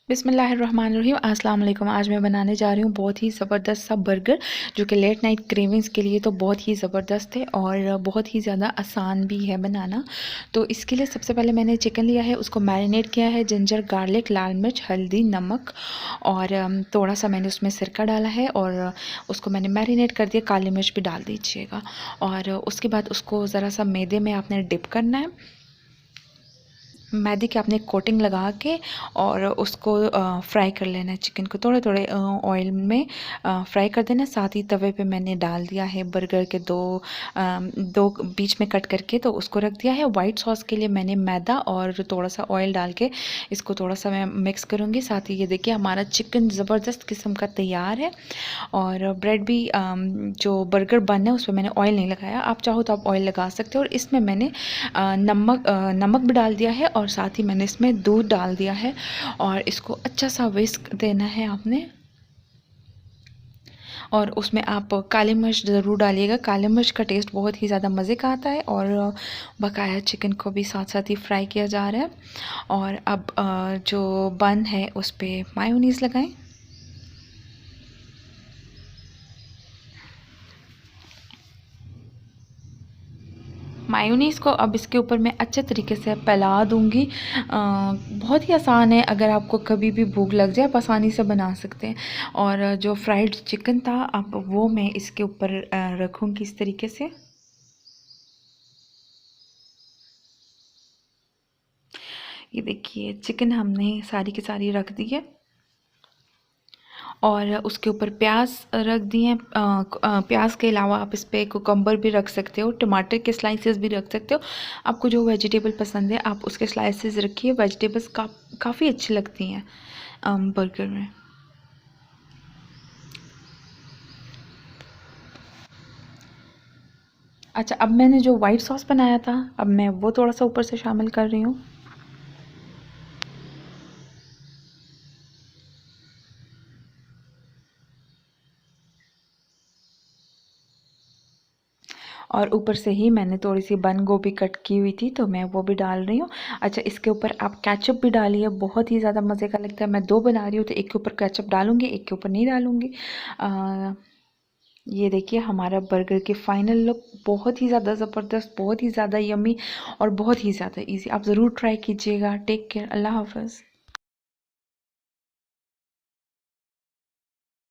बिस्मिल्लाहिर्रहमानिर्रहीम। अस्सलाम वालेकुम। आज मैं बनाने जा रही हूँ बहुत ही ज़बरदस्त सा बर्गर, जो कि लेट नाइट क्रेविंग्स के लिए तो बहुत ही ज़बरदस्त है और बहुत ही ज़्यादा आसान भी है बनाना। तो इसके लिए सबसे पहले मैंने चिकन लिया है, उसको मैरिनेट किया है जिंजर गार्लिक लाल मिर्च हल्दी नमक और थोड़ा सा मैंने उसमें सिरका डाला है और उसको मैंने मैरिनेट कर दिया। काली मिर्च भी डाल दीजिएगा और उसके बाद उसको ज़रा सा मैदे में आपने डिप करना है। मैदे की आपने कोटिंग लगा के और उसको फ्राई कर लेना है। चिकन को थोड़े थोड़े ऑयल में फ्राई कर देना। साथ ही तवे पे मैंने डाल दिया है बर्गर के दो बीच में कट करके, तो उसको रख दिया है। वाइट सॉस के लिए मैंने मैदा और थोड़ा सा ऑयल डाल के इसको थोड़ा सा मैं मिक्स करूँगी। साथ ही ये देखिए हमारा चिकन ज़बरदस्त किस्म का तैयार है। और ब्रेड भी जो बर्गर बन है उस पर मैंने ऑयल नहीं लगाया, आप चाहो तो आप ऑयल लगा सकते हो। और इसमें मैंने नमक भी डाल दिया है और साथ ही मैंने इसमें दूध डाल दिया है और इसको अच्छा सा विस्क देना है आपने। और उसमें आप काली मिर्च ज़रूर डालिएगा, काली मिर्च का टेस्ट बहुत ही ज़्यादा मज़े का आता है। और बकाया चिकन को भी साथ साथ ही फ्राई किया जा रहा है। और अब जो बन है उस पर मायोनीज़ लगाएं। मायोनीज़ को अब इसके ऊपर मैं अच्छे तरीके से फैला दूँगी। बहुत ही आसान है, अगर आपको कभी भी भूख लग जाए आप आसानी से बना सकते हैं। और जो फ्राइड चिकन था अब वो मैं इसके ऊपर रखूँगी इस तरीके से। ये देखिए चिकन हमने सारी की सारी रख दी है और उसके ऊपर प्याज रख दिए। प्याज के अलावा आप इस पर कुकम्बर भी रख सकते हो, टमाटर के स्लाइसेस भी रख सकते हो। आपको जो वेजिटेबल पसंद है आप उसके स्लाइसेस रखिए। वेजिटेबल्स काफ़ी अच्छी लगती हैं बर्गर में। अच्छा, अब मैंने जो वाइट सॉस बनाया था अब मैं वो थोड़ा सा ऊपर से शामिल कर रही हूँ। और ऊपर से ही मैंने थोड़ी सी बंद गोभी कट की हुई थी तो मैं वो भी डाल रही हूँ। अच्छा, इसके ऊपर आप केचप भी डालिए, बहुत ही ज़्यादा मज़े का लगता है। मैं दो बना रही हूँ तो एक के ऊपर केचप डालूँगी, एक के ऊपर नहीं डालूँगी। ये देखिए हमारा बर्गर की फ़ाइनल लुक बहुत ही ज़्यादा ज़बरदस्त, बहुत ही ज़्यादा यमी और बहुत ही ज़्यादा इजी। आप ज़रूर ट्राई कीजिएगा। टेक केयर, अल्लाह हाफ़िज़।